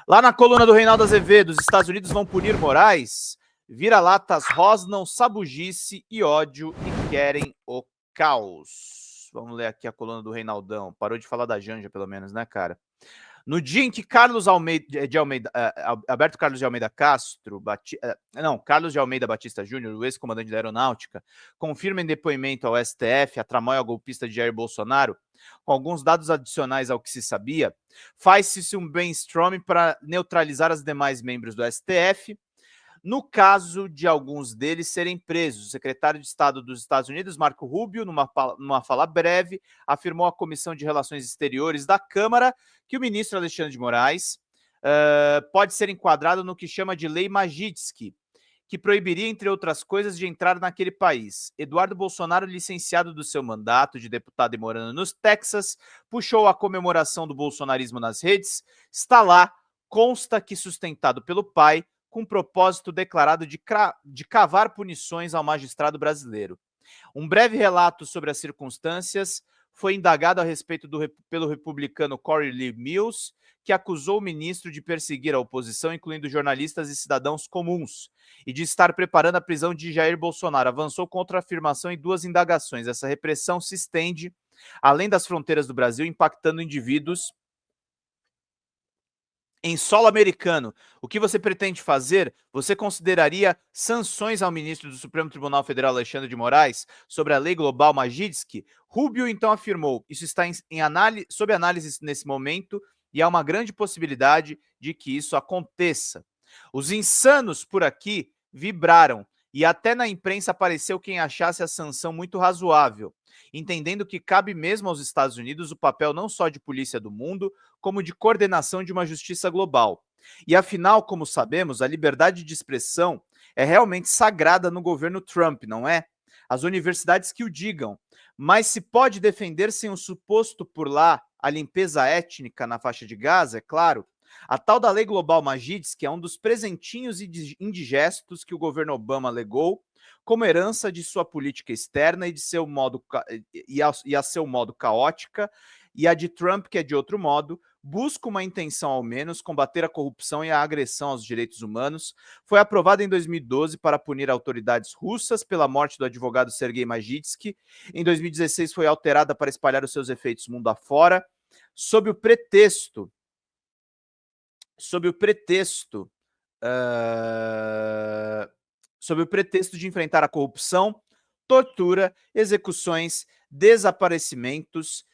Lá na coluna do Reinaldo Azevedo, os Estados Unidos vão punir Moraes? Vira-latas rosnam sabugice e ódio e querem o caos. Vamos ler aqui a coluna do Reinaldão. Parou de falar da Janja, pelo menos, né, cara? No dia em que Alberto Carlos de Almeida Castro, Carlos de Almeida Batista Júnior, o ex-comandante da Aeronáutica, confirma em depoimento ao STF a tramóia golpista de Jair Bolsonaro, com alguns dados adicionais ao que se sabia, faz-se um brainstorming para neutralizar os demais membros do STF, no caso de alguns deles serem presos. O secretário de Estado dos Estados Unidos, Marco Rubio, numa fala breve, afirmou à Comissão de Relações Exteriores da Câmara que o ministro Alexandre de Moraes pode ser enquadrado no que chama de Lei Magnitsky, que proibiria, entre outras coisas, de entrar naquele país. Eduardo Bolsonaro, licenciado do seu mandato de deputado e morando no Texas, puxou a comemoração do bolsonarismo nas redes. Está lá, consta que sustentado pelo pai, com propósito declarado de cavar punições ao magistrado brasileiro. Um breve relato sobre as circunstâncias foi indagado a respeito pelo republicano Corey Lee Mills, que acusou o ministro de perseguir a oposição, incluindo jornalistas e cidadãos comuns, e de estar preparando a prisão de Jair Bolsonaro. Avançou contra a afirmação em 2 indagações. Essa repressão se estende além das fronteiras do Brasil, impactando indivíduos em solo americano. O que você pretende fazer? Você consideraria sanções ao ministro do Supremo Tribunal Federal, Alexandre de Moraes, sobre a lei global Magnitsky? Rubio então afirmou: isso está sob análise nesse momento e há uma grande possibilidade de que isso aconteça. Os insanos por aqui vibraram e até na imprensa apareceu quem achasse a sanção muito razoável, entendendo que cabe mesmo aos Estados Unidos o papel não só de polícia do mundo, como de coordenação de uma justiça global. E afinal, como sabemos, a liberdade de expressão é realmente sagrada no governo Trump, não é? As universidades que o digam. Mas se pode defender sem o suposto por lá a limpeza étnica na faixa de Gaza, é claro. A tal da Lei Global Magnitsky é um dos presentinhos indigestos que o governo Obama legou como herança de sua política externa e de seu modo a seu modo caótica, e a de Trump, que é de outro modo, busca uma intenção ao menos combater a corrupção e a agressão aos direitos humanos. Foi aprovada em 2012 para punir autoridades russas pela morte do advogado Sergei Magnitsky. Em 2016 foi alterada para espalhar os seus efeitos mundo afora, sob o pretexto de enfrentar a corrupção, tortura, execuções, desaparecimentos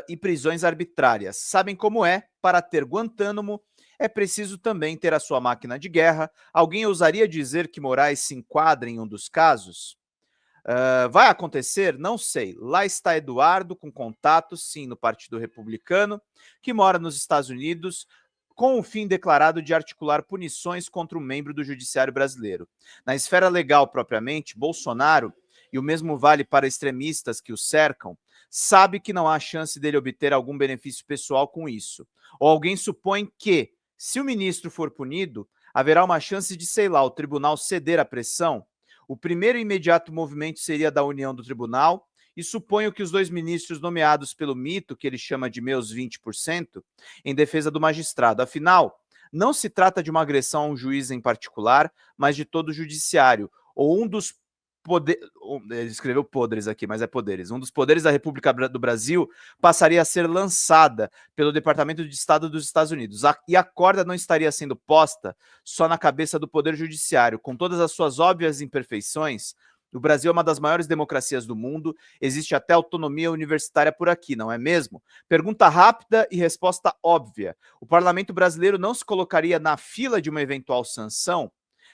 e prisões arbitrárias. Sabem como é? Para ter Guantánamo, é preciso também ter a sua máquina de guerra. Alguém ousaria dizer que Moraes se enquadra em um dos casos? Vai acontecer? Não sei. Lá está Eduardo, com contato, sim, no Partido Republicano, que mora nos Estados Unidos, com o fim declarado de articular punições contra um membro do Judiciário brasileiro. Na esfera legal propriamente, Bolsonaro, e o mesmo vale para extremistas que o cercam, sabe que não há chance dele obter algum benefício pessoal com isso. Ou alguém supõe que, se o ministro for punido, haverá uma chance de, sei lá, o tribunal ceder à pressão? O primeiro e imediato movimento seria da união do tribunal, e suponho que os 2 ministros nomeados pelo mito, que ele chama de meus 20%, em defesa do magistrado. Afinal, não se trata de uma agressão a um juiz em particular, mas de todo o judiciário, ou um dos poderes, ele escreveu podres aqui, mas é poderes, um dos poderes da República do Brasil passaria a ser lançada pelo Departamento de Estado dos Estados Unidos, e a corda não estaria sendo posta só na cabeça do Poder Judiciário. Com todas as suas óbvias imperfeições, o Brasil é uma das maiores democracias do mundo, existe até autonomia universitária por aqui, não é mesmo? Pergunta rápida e resposta óbvia. O parlamento brasileiro não se colocaria na fila de uma eventual sanção?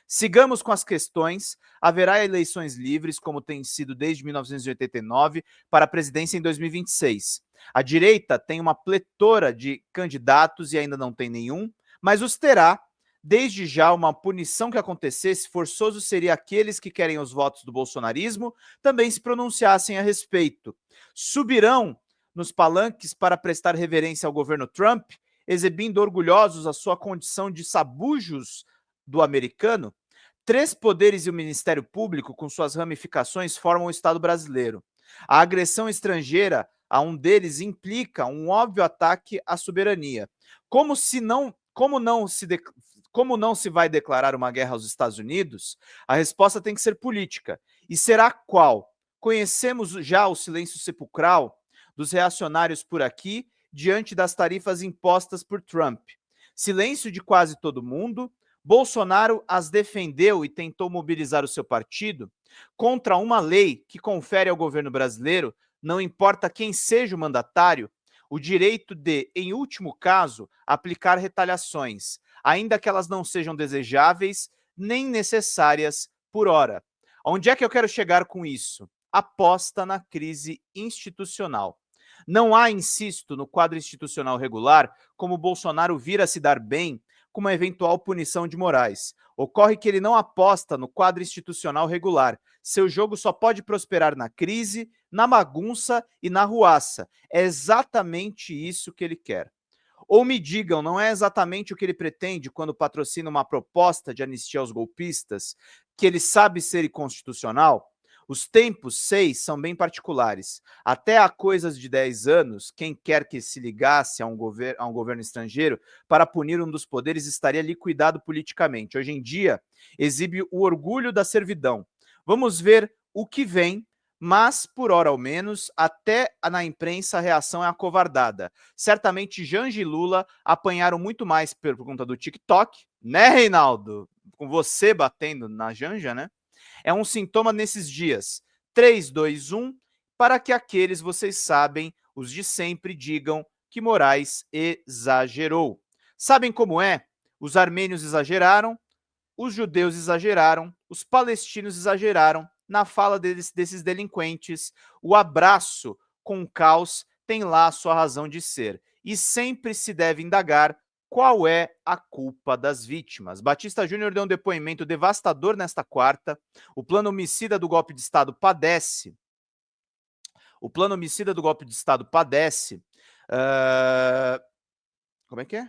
Sigamos com as questões. Haverá eleições livres, como tem sido desde 1989, para a presidência em 2026. A direita tem uma pletora de candidatos e ainda não tem nenhum, mas os terá. Desde já, uma punição que acontecesse, forçoso seria aqueles que querem os votos do bolsonarismo também se pronunciassem a respeito. Subirão nos palanques para prestar reverência ao governo Trump, exibindo orgulhosos a sua condição de sabujos do americano? 3 poderes e o Ministério Público, com suas ramificações, formam o Estado brasileiro. A agressão estrangeira a um deles implica um óbvio ataque à soberania. Como Como não se, como não se vai declarar uma guerra aos Estados Unidos, a resposta tem que ser política. E será qual? Conhecemos já o silêncio sepulcral dos reacionários por aqui diante das tarifas impostas por Trump. Silêncio de quase todo mundo. Bolsonaro as defendeu e tentou mobilizar o seu partido contra uma lei que confere ao governo brasileiro, não importa quem seja o mandatário, o direito de, em último caso, aplicar retaliações, ainda que elas não sejam desejáveis nem necessárias por hora. Onde é que eu quero chegar com isso? Aposta na crise institucional. Não há, insisto, no quadro institucional regular como Bolsonaro vir a se dar bem com uma eventual punição de Moraes. Ocorre que ele não aposta no quadro institucional regular. Seu jogo só pode prosperar na crise, na bagunça e na ruaça. É exatamente isso que ele quer. Ou me digam, não é exatamente o que ele pretende quando patrocina uma proposta de anistia aos golpistas, que ele sabe ser inconstitucional? Os tempos, sei, são bem particulares. Até há coisas de 10 anos, quem quer que se ligasse a um governo estrangeiro para punir um dos poderes estaria liquidado politicamente. Hoje em dia, exibe o orgulho da servidão. Vamos ver o que vem, mas, por hora ao menos, até na imprensa a reação é acovardada. Certamente Janja e Lula apanharam muito mais por conta do TikTok, né, Reinaldo? Com você batendo na Janja, né? É um sintoma nesses dias. 3, 2, 1, para que aqueles, vocês sabem, os de sempre, digam que Moraes exagerou. Sabem como é? Os armênios exageraram, os judeus exageraram, os palestinos exageraram na fala desses delinquentes. O abraço com o caos tem lá a sua razão de ser. E sempre se deve indagar qual é a culpa das vítimas. Batista Júnior deu um depoimento devastador nesta quarta. O plano homicida do golpe de Estado padece. O plano homicida do golpe de Estado padece. Como é que é?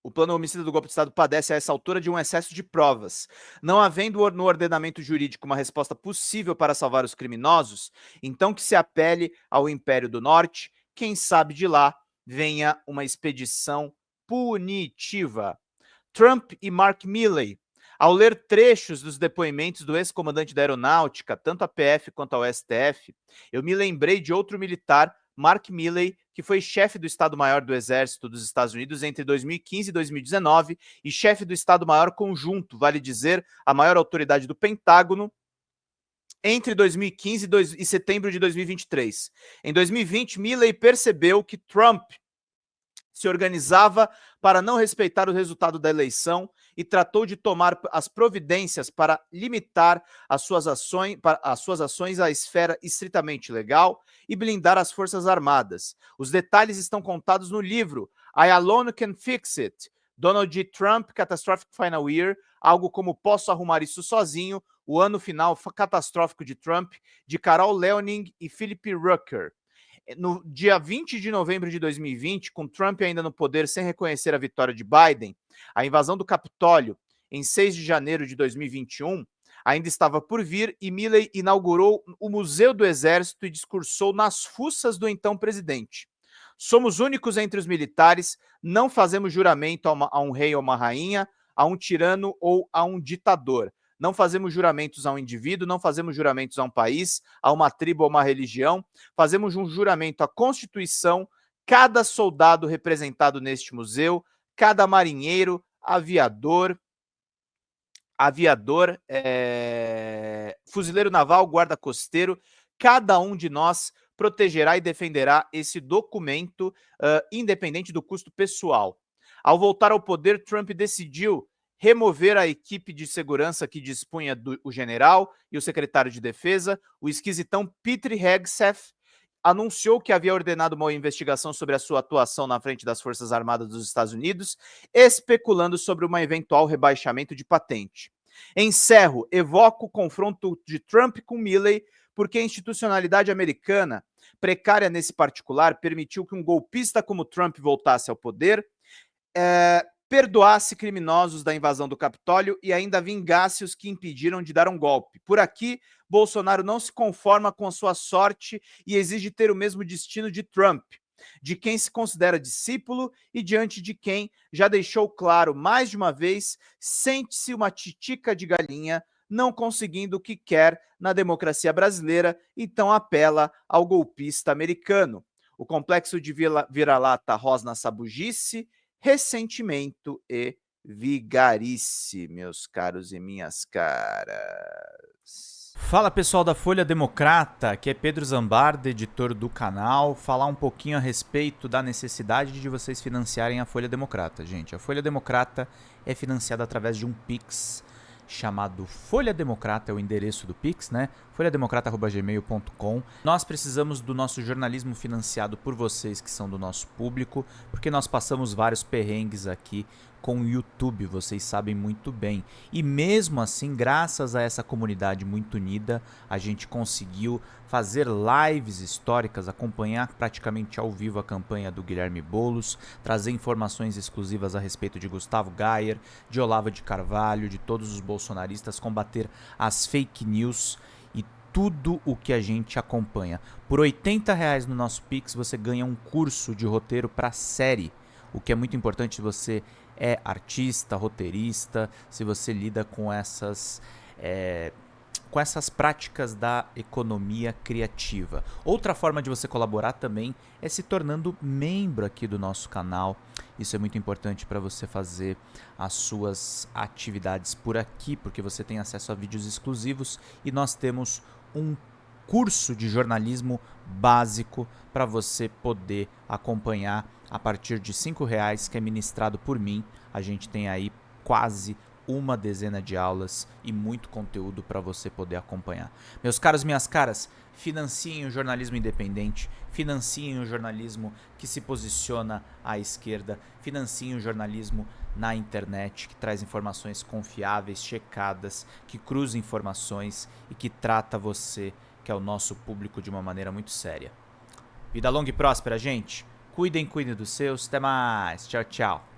O plano homicida do golpe de Estado padece a essa altura de um excesso de provas. Não havendo no ordenamento jurídico uma resposta possível para salvar os criminosos, então que se apele ao Império do Norte, quem sabe de lá venha uma expedição punitiva. Trump e Mark Milley. Ao ler trechos dos depoimentos do ex-comandante da Aeronáutica, tanto a PF quanto ao STF, eu me lembrei de outro militar, Mark Milley, que foi chefe do Estado-Maior do Exército dos Estados Unidos entre 2015 e 2019 e chefe do Estado-Maior Conjunto, vale dizer, a maior autoridade do Pentágono, entre 2015 e setembro de 2023. Em 2020, Milley percebeu que Trump se organizava para não respeitar o resultado da eleição e tratou de tomar as providências para limitar as suas ações à esfera estritamente legal e blindar as Forças Armadas. Os detalhes estão contados no livro I Alone Can Fix It, Donald J. Trump, Catastrophic Final Year, algo como Posso Arrumar Isso Sozinho, o ano final catastrófico de Trump, de Carol Leoning e Philip Rucker. No dia 20 de novembro de 2020, com Trump ainda no poder sem reconhecer a vitória de Biden, a invasão do Capitólio, em 6 de janeiro de 2021, ainda estava por vir e Milley inaugurou o Museu do Exército e discursou nas fuças do então presidente. Somos únicos entre os militares, não fazemos juramento a um rei ou uma rainha, a um tirano ou a um ditador. Não fazemos juramentos a um indivíduo, não fazemos juramentos a um país, a uma tribo ou uma religião. Fazemos um juramento à Constituição, cada soldado representado neste museu, cada marinheiro, aviador, fuzileiro naval, guarda costeiro, cada um de nós protegerá e defenderá esse documento, independente do custo pessoal. Ao voltar ao poder, Trump decidiu remover a equipe de segurança que dispunha o general e o secretário de defesa, o esquisitão Pete Hegseth, anunciou que havia ordenado uma investigação sobre a sua atuação na frente das Forças Armadas dos Estados Unidos, especulando sobre um eventual rebaixamento de patente. Encerro, evoco o confronto de Trump com Milley, porque a institucionalidade americana, precária nesse particular, permitiu que um golpista como Trump voltasse ao poder, perdoasse criminosos da invasão do Capitólio e ainda vingasse os que impediram de dar um golpe. Por aqui, Bolsonaro não se conforma com a sua sorte e exige ter o mesmo destino de Trump. de quem se considera discípulo e diante de quem já deixou claro mais de uma vez, sente-se uma titica de galinha, não conseguindo o que quer na democracia brasileira, então apela ao golpista americano. O complexo de vira-lata rosna sabugice, ressentimento e vigarice, meus caros e minhas caras. Fala pessoal da Folha Democrata, aqui é Pedro Zambarda, editor do canal, falar um pouquinho a respeito da necessidade de vocês financiarem a Folha Democrata, gente. A Folha Democrata é financiada através de um Pix chamado Folha Democrata, é o endereço do Pix, né? folhademocrata@gmail.com. Nós precisamos do nosso jornalismo financiado por vocês que são do nosso público, porque nós passamos vários perrengues aqui com o YouTube, vocês sabem muito bem. E mesmo assim, graças a essa comunidade muito unida, a gente conseguiu fazer lives históricas, acompanhar praticamente ao vivo a campanha do Guilherme Boulos, trazer informações exclusivas a respeito de Gustavo Gayer, de Olavo de Carvalho, de todos os bolsonaristas, combater as fake news e tudo o que a gente acompanha. Por R$80 no nosso Pix você ganha um curso de roteiro para série, o que é muito importante se você é artista, roteirista, se você lida com essas práticas da economia criativa. Outra forma de você colaborar também é se tornando membro aqui do nosso canal. Isso é muito importante para você fazer as suas atividades por aqui, porque você tem acesso a vídeos exclusivos e nós temos um curso de jornalismo básico para você poder acompanhar a partir de R$5, que é ministrado por mim. A gente tem aí quase uma dezena de aulas e muito conteúdo para você poder acompanhar. Meus caros, minhas caras, financiem o jornalismo independente, financiem o jornalismo que se posiciona à esquerda, financiem o jornalismo na internet, que traz informações confiáveis, checadas, que cruza informações e que trata você, que é o nosso público, de uma maneira muito séria. Vida longa e próspera, gente. Cuidem dos seus. Até mais. Tchau, tchau.